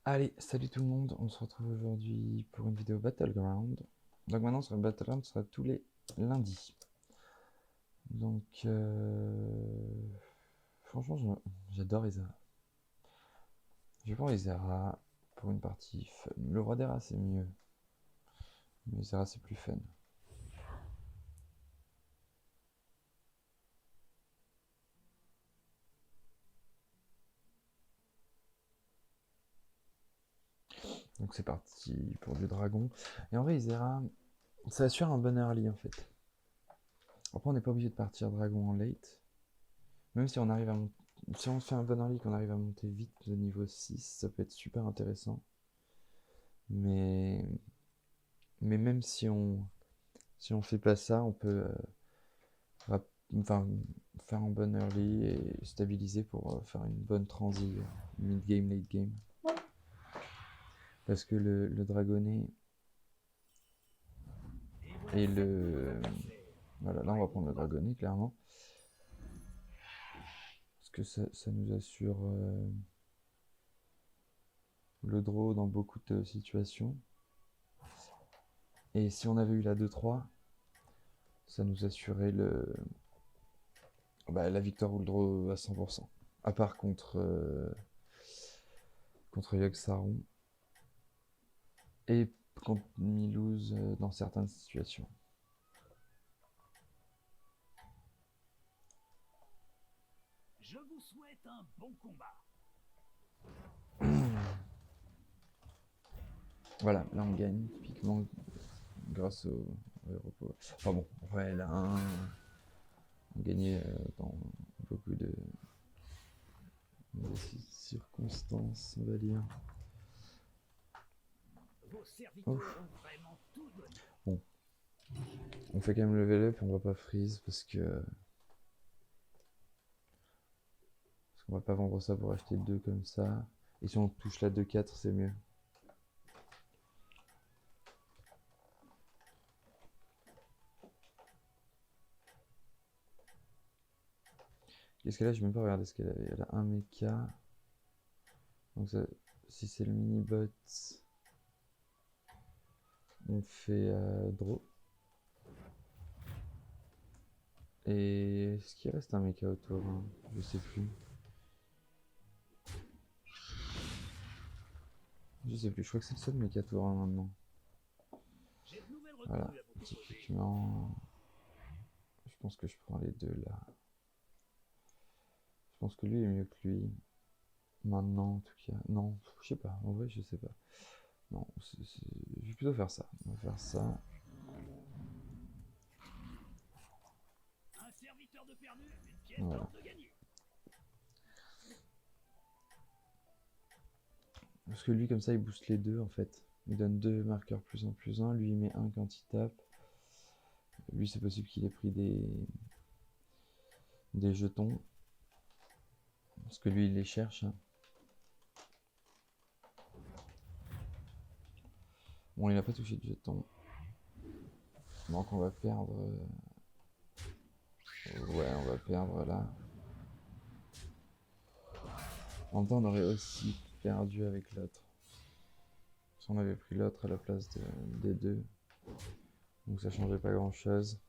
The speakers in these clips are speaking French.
Allez, salut tout le monde, on se retrouve aujourd'hui pour une vidéo Battleground. Donc maintenant sur Battleground, ce sera tous les lundis. Donc franchement j'adore Isara. Je prends Isara pour une partie fun. Le roi des rats c'est mieux, mais Isara c'est plus fun. Donc c'est parti pour du dragon. Et en vrai Isara, ça assure un bon early en fait. Après on n'est pas obligé de partir dragon en late. Même si on arrive à si on fait un bon early, qu'on arrive à monter vite de niveau 6, ça peut être super intéressant. Mais, mais même si on fait pas ça, on peut enfin, faire un bon early et stabiliser pour faire une bonne transi mid-game, late-game. Parce que le dragonnet et le... Voilà, là on va prendre le dragonnet clairement. Parce que ça nous assure le draw dans beaucoup de situations. Et si on avait eu la 2-3, ça nous assurait la victoire ou le draw à 100%. À part contre Yogg Saron et contre Milouz dans certaines situations. Je vous souhaite un bon combat. Voilà, là on gagne typiquement grâce au repos. Enfin bon, après là on gagnait dans beaucoup de circonstances, on va dire. Vos serviteurs ont vraiment tout donné. Bon, on fait quand même level up, on va pas freeze parce qu'on va pas vendre ça pour acheter 2 comme ça. Et si on touche la 2-4, c'est mieux. Qu'est-ce qu'elle a? Je vais même pas regarder ce qu'elle avait. Elle a un mecha. Donc ça, si c'est le mini-bot, on fait draw. Et est-ce qu'il reste un mecha autour hein? Je sais plus. Je sais plus, je crois que c'est le seul mecha tour 1 maintenant. Voilà, typiquement, je pense que je prends les deux là. Je pense que lui est mieux que lui. Maintenant, en tout cas. Non, je sais pas, en vrai, je sais pas. Non, je vais plutôt faire ça. On va faire ça. Un serviteur de perdu, une pièce Voilà. d'or de gagné. Parce que lui, comme ça, il booste les deux en fait. Il donne 2 marqueurs +1 +1. Lui, il met 1 quand il tape. Lui, c'est possible qu'il ait pris des jetons. Parce que lui, il les cherche. Hein. Bon, il n'a pas touché de jetons. Donc, on va perdre. Ouais, on va perdre là. En même temps, on aurait aussi perdu avec l'autre. Si on avait pris l'autre à la place des deux. Donc ça changeait pas grand chose.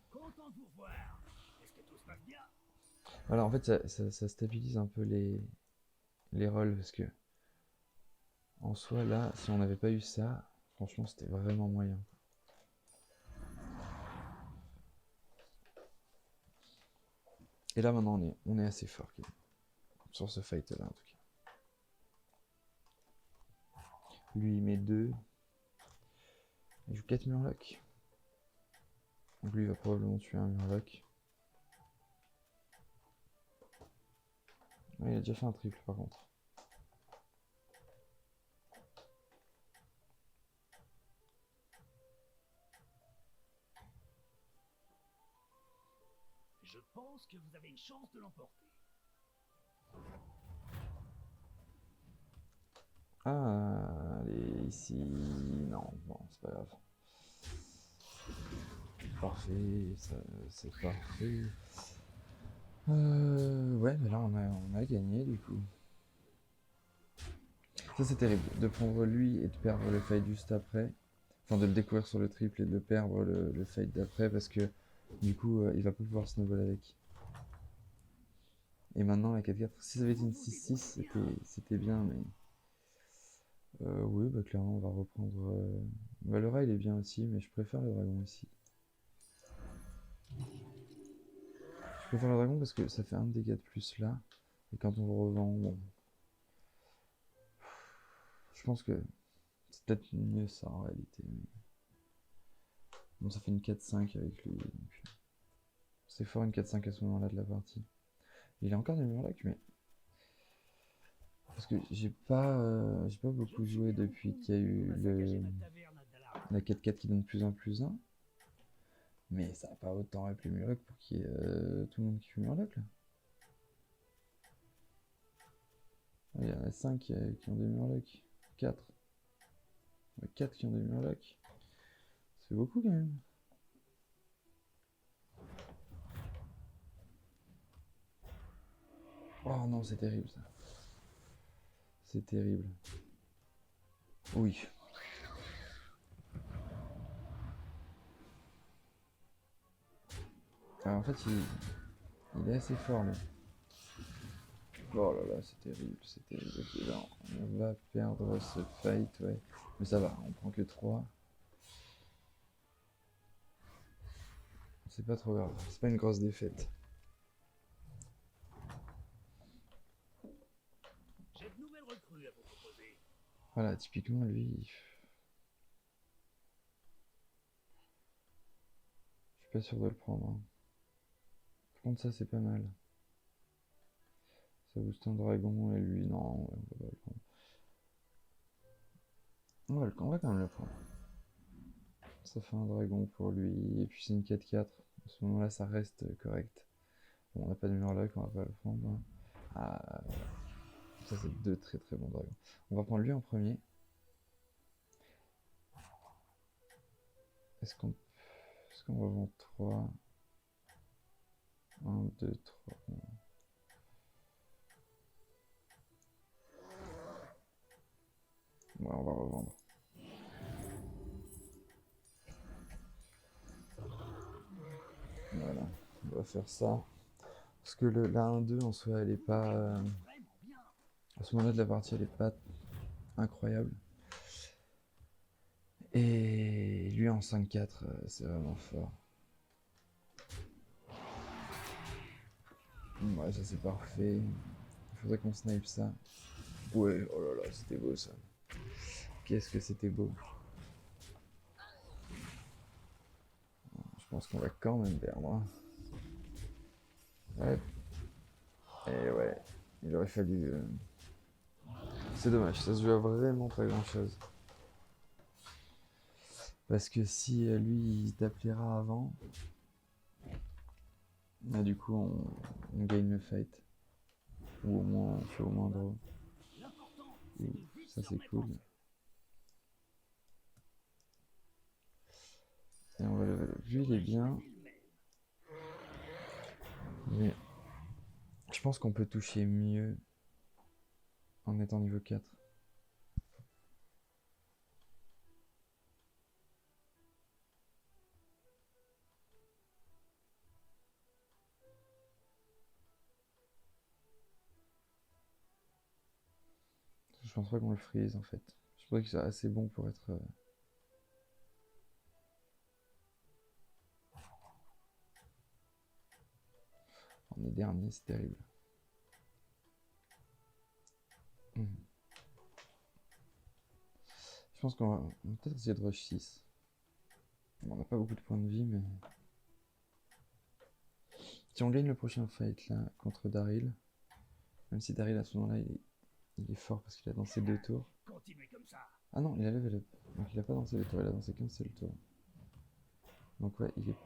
Content de vous revoir. Est-ce que tout se passe bien? Alors en fait, ça stabilise un peu les rôles parce que en soi, là, si on n'avait pas eu ça, franchement, c'était vraiment moyen. Et là, maintenant, on est assez fort sur ce fight-là, en tout cas. Lui, il met 2. Il joue 4 murlocs. Donc lui, il va probablement tuer un murloc. Ouais, il a déjà fait un triple, par contre. Je pense que vous avez une chance de l'emporter. Ah, allez, ici... Non, bon, c'est pas grave. Parfait, c'est parfait. Ouais, mais là on a gagné du coup. Ça c'est terrible, de prendre lui et de perdre le fight juste après. Enfin de le découvrir sur le triple et de perdre le fight d'après parce que du coup il va pas pouvoir snowball avec. Et maintenant la 4-4, si ça avait été une 6-6 c'était bien mais... oui bah clairement on va reprendre... Bah, le rail est bien aussi mais je préfère le dragon ici. Je préfère le dragon parce que ça fait un de dégâts de plus là. Et quand on le revend, bon... Je pense que c'est peut-être mieux ça en réalité. Mais... Bon, ça fait une 4-5 avec lui. Donc... C'est fort une 4-5 à ce moment-là de la partie. Il a encore des murlocs, mais... Parce que j'ai pas beaucoup joué depuis qu'il y a eu la 4-4 qui donne plus 1 plus 1. Mais ça n'a pas autant rep les murlocs pour qu'il y ait tout le monde qui fait murloc là. Il y en a 5 qui ont des murlocs. 4. 4 qui ont des murlocs. C'est beaucoup quand même. Oh non, c'est terrible ça. C'est terrible. Oui. Alors, en fait, il est assez fort lui. Oh là là, c'est terrible, c'est terrible. Ok, là, on va perdre ce fight, ouais. Mais ça va, on prend que 3. C'est pas trop grave, c'est pas une grosse défaite. J'ai de nouvelles recrues à vous proposer. Voilà, typiquement, lui, je suis pas sûr de le prendre. Hein. Par contre, ça, c'est pas mal. Ça booste un dragon et lui, non, on va pas le prendre. On va quand même le prendre. Ça fait un dragon pour lui, et puis c'est une 4-4. À ce moment-là, ça reste correct. Bon, on n'a pas de murloc, on va pas le prendre. Hein. Ah, voilà. Ça, c'est deux très très bons dragons. On va prendre lui en premier. Est-ce qu'on revend 3 1, 2, 3. Ouais, on va revendre. Voilà, on va faire ça. Parce que la 1-2 en soi, elle est pas. À ce moment-là de la partie, elle est pas incroyable. Et lui en 5-4, c'est vraiment fort. Ouais, ça c'est parfait. Il faudrait qu'on snipe ça. Ouais, oh là là, c'était beau ça. Qu'est-ce que c'était beau. Je pense qu'on va quand même perdre. Hein. Ouais. Et ouais, il aurait fallu. C'est dommage, ça se joue à vraiment pas grand chose. Parce que si lui il t'appellera avant, bah, du coup on gagne le fight. Ou au moins on fait au moins draw. Ça c'est cool. Et on va lui il est bien. Mais je pense qu'on peut toucher mieux en étant niveau 4. Je pense pas qu'on le freeze en fait. Je pense que c'est assez bon pour être... On est dernier, c'est terrible. Je pense qu'on va peut-être essayer de rush 6. Bon, on n'a pas beaucoup de points de vie, mais... Si on gagne le prochain fight là contre Daryl, même si Daryl à ce moment-là il est fort parce qu'il a dansé 2 tours. Continuez comme ça. Ah non, il a level up. Donc il a pas dansé 2 tours, il a dansé qu'un seul tour. Donc ouais, il est...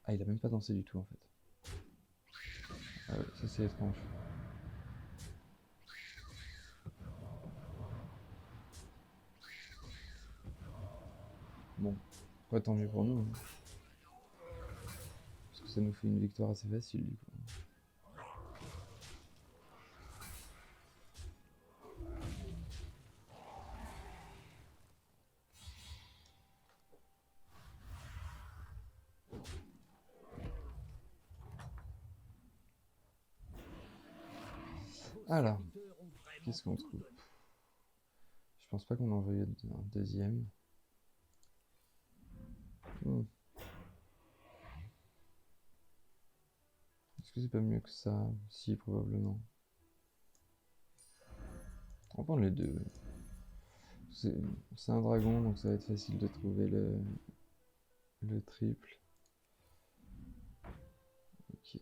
Ah, il a même pas dansé du tout en fait. Ah ouais, ça c'est étrange. Bon, ouais, tant mieux pour nous. Hein. Parce que ça nous fait une victoire assez facile du coup. Alors, serviteurs ont vraiment qu'est-ce qu'on tout trouve? donné. Je pense pas qu'on en envoyé un deuxième. Est-ce que c'est pas mieux que ça? Si, probablement. On va prendre les deux. C'est un dragon, donc ça va être facile de trouver le triple. Ok.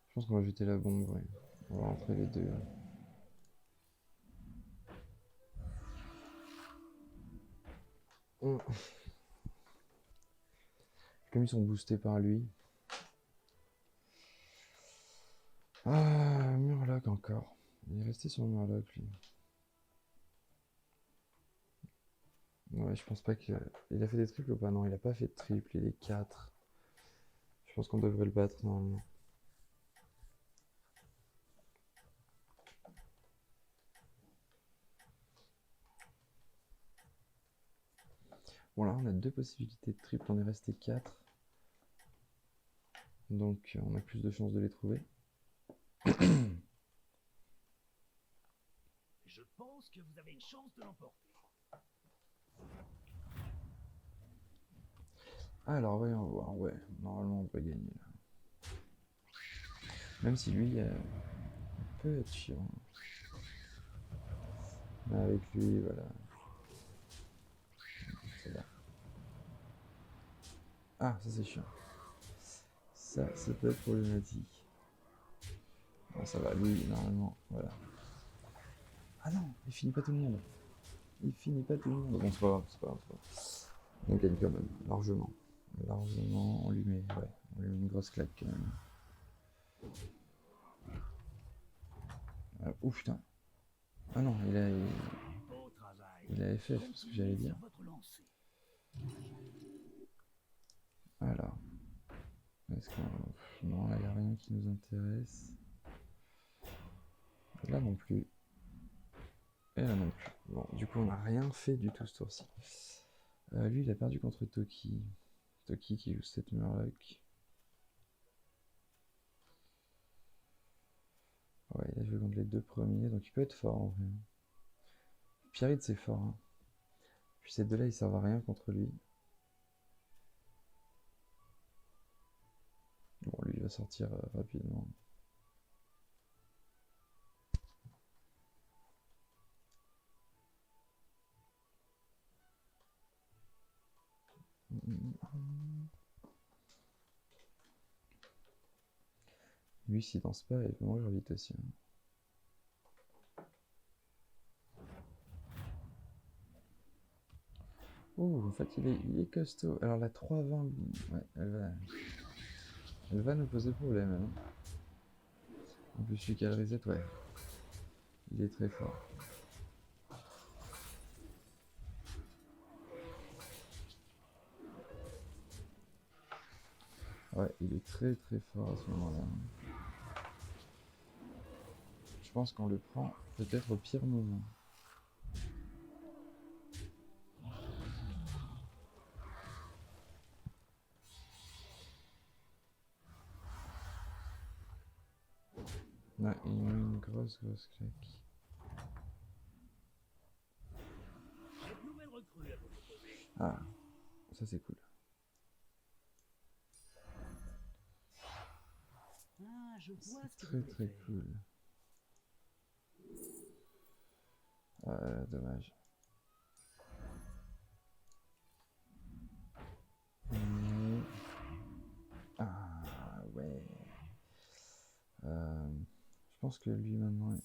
Je pense qu'on va jeter la bombe, ouais. On va rentrer les deux. Comme ils sont boostés par lui. Ah, Murloc encore. Il est resté sur Murloc, lui. Ouais, je pense pas qu'il a fait des triples ou pas. Non, il a pas fait de triple, il est 4. Je pense qu'on devrait le battre normalement. Bon, là, on a deux possibilités de triple, on est resté 4. Donc, on a plus de chances de les trouver. Je pense que vous avez une chance de l'emporter. Alors, voyons voir. Ouais, normalement, on peut gagner là. Même si lui peut être chiant. Mais avec lui, voilà. Ça va. Ah, ça c'est chiant. Ça peut être problématique. Bon, ça va, lui, normalement, voilà. Ah non, il finit pas tout le monde. Il finit pas tout le monde. Bon, c'est pas grave, c'est pas grave. On gagne quand même, largement. Largement, on lui met une grosse claque quand même. Ouf, putain. Ah non, il Beau travail. a FF, ce que j'allais dire. Sur votre lancée. Alors, est-ce qu'on... Non, là, il n'y a rien qui nous intéresse. Là non plus. Et là non plus. Bon, du coup, on n'a rien fait du tout ce tour-ci. Lui, il a perdu contre Toki. Toki qui joue 7 Murloc. Ouais, il a joué contre les deux premiers, donc il peut être fort en vrai. Pierrite, c'est fort. Hein. Puis ces deux-là, ils servent à rien contre lui. Bon, lui, il va sortir rapidement. Lui, s'il danse pas, il peut mourir vite aussi. Hein. Oh, en fait, il est costaud. Alors, la 320, ouais, elle va nous poser problème. Hein. En plus, celui qui a le reset, ouais. Il est très fort. Ouais, il est très très fort à ce moment-là. Je pense qu'on le prend peut-être au pire moment. Ouais, il met une grosse claque. Cette nouvelle recrue à vous proposer. Ah, ça c'est cool. Ah, je vois C'est ce que très vous voulez très faire. cool. Dommage. Ah ouais. Je pense que lui maintenant.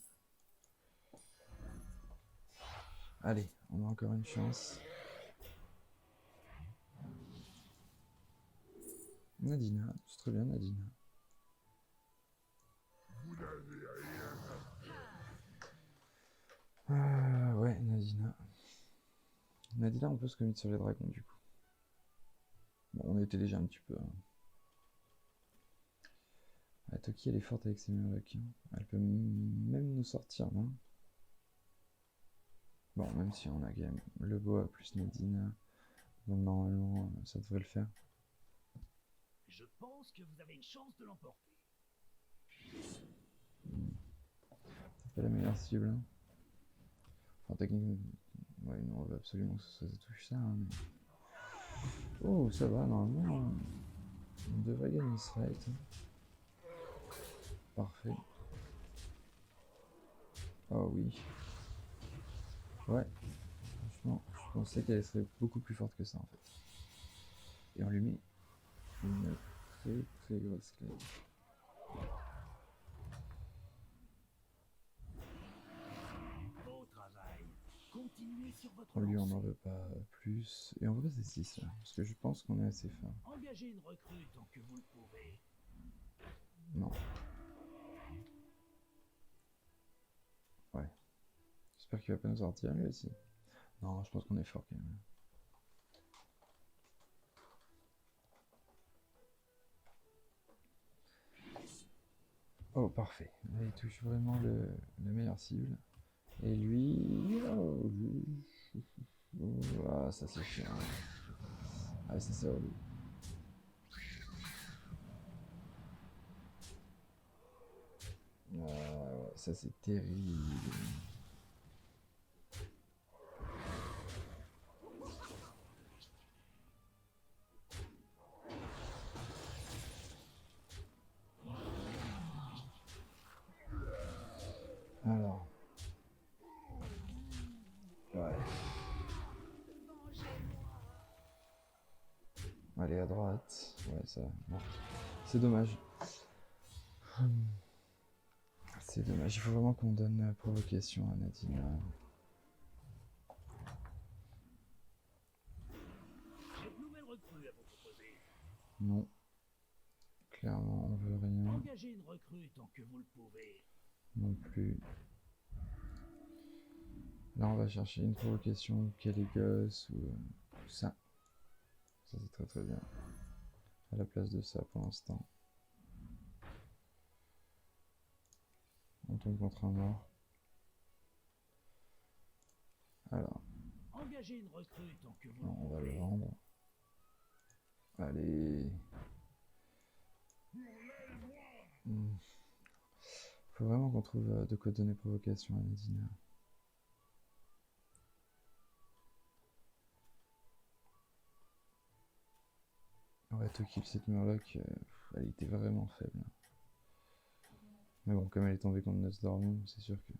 Allez, on a encore une chance. Nadina, c'est très bien Nadina. Ouais, Nadina. Nadina, on peut se commit sur les dragons du coup. Bon, on était déjà un petit peu. Hein. Ah, Toki, elle est forte avec ses Murlocs. Hein. Elle peut même nous sortir, non? Bon, même si on a quand même le boa plus Nadina. Donc normalement, ça devrait le faire. Je pense que vous avez une chance de l'emporter. C'est pas la meilleure cible. Hein. Enfin, techniquement, ouais, non, on veut absolument que ça touche ça. Hein, mais... Oh, ça va, normalement, on devrait gagner ce fight. Hein. Parfait. Oh oui. Ouais. Franchement, je pensais qu'elle serait beaucoup plus forte que ça en fait. Et on lui met une très grosse claque. Beau travail. Continuez sur votre On lui en lancée. veut pas plus. Et on va passer 6 là. Parce que je pense qu'on est assez fin. Engagez une recrue tant que vous le pouvez. Non. Ouais. J'espère qu'il va pas nous sortir lui aussi. Non, je pense qu'on est fort quand même. Oh, parfait. Là, il touche vraiment la meilleure cible. Et lui... Oh, ah, ça c'est chiant. Ah, ça c'est relou. Ah, ouais, ça c'est terrible. Alors. Ouais. Allez, à droite. Ouais, ça. Bon. C'est dommage. C'est dommage. Il faut vraiment qu'on donne provocation à Nadine. J'ai de nouvelles recrues à vous proposer. Non. Clairement, on veut rien. Engagez une recrue tant que vous le pouvez. Non plus. Là, on va chercher une provocation, Caligos ou ça. Ça, c'est très bien. À la place de ça pour l'instant. On tombe contre un mort. Alors. Engagez une recrue tant que vous Non, le on va le pouvez. vendre. Allez. Faut vraiment qu'on trouve de quoi donner provocation à Nadine. Ouais, to kill cette Murloc, elle était vraiment faible. Mais bon, comme elle est tombée contre Nosdormu, c'est sûr que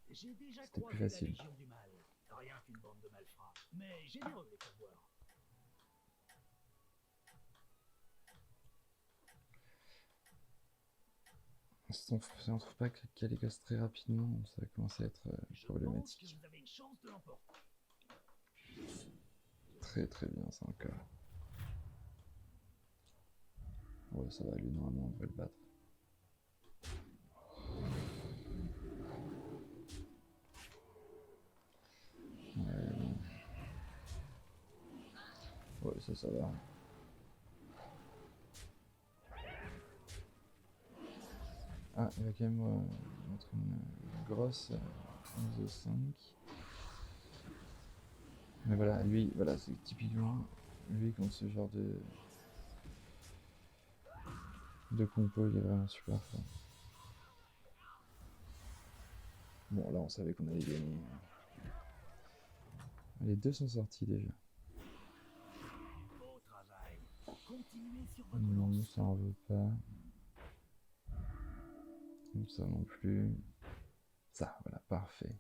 J'ai déjà c'était plus croisé la facile. Légion du Mal. Rien qu'une bande de malfrats. Mais j'ai des regrets à voir. Si on trouve pas Caligos très rapidement, ça va commencer à être Je pense que problématique. vous avez une chance de l'emporter. Très bien ça encore. Ouais, ça va, lui normalement on devrait le battre. Ouais, ça va. Ah, il va quand même mettre une grosse 11-5. Mais voilà, lui, voilà, c'est typiquement lui contre ce genre de compo, il est vraiment super fort. Bon, là, on savait qu'on allait gagner. Les deux sont sortis déjà. Beau travail. Continuez sur votre Non, lancée. ça en veut pas. Ça non plus. Ça, voilà, parfait.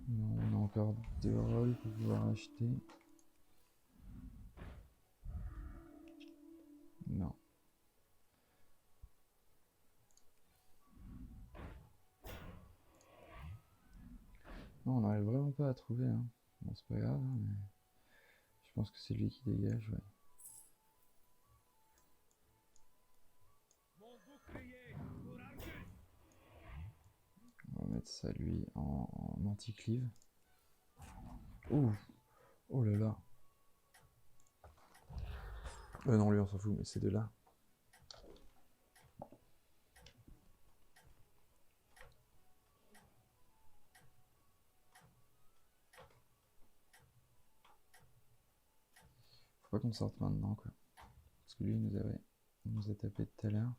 Non, on a encore 2 rôles pour pouvoir acheter. Non. Non, on n'arrive vraiment pas à trouver. Hein. Bon, c'est pas grave, hein, mais je pense que c'est lui qui dégage, ouais. On va mettre ça, lui, en anti-cleave. Ouh. Oh là là. Non, lui, on s'en fout, mais ces deux-là. Faut pas qu'on sorte maintenant, quoi. Parce que lui, il nous a tapé tout à l'heure.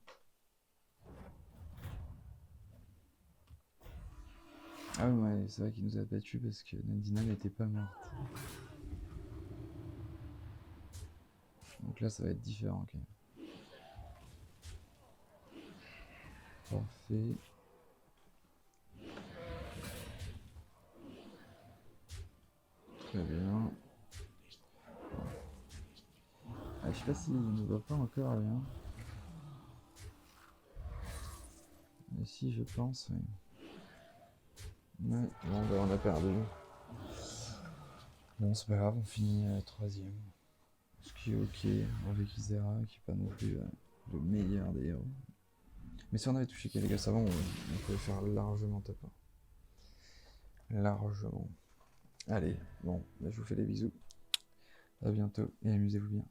Ah ouais, c'est vrai qu'il nous a battu parce que Nadina n'était pas morte. Donc là, ça va être différent, quand même. Parfait. Très bien. Ah, je sais pas s'il ne voit pas encore rien. Mais si, je pense, oui. Ouais, bon, bah, on a perdu. Bon, c'est pas grave, on finit troisième. Ce qui est ok, avec Isera, qui est pas non plus le meilleur des héros. Mais si on avait touché Kalegas avant, on pouvait faire largement top 1. Largement. Allez, bon, bah, je vous fais des bisous. À bientôt et amusez-vous bien.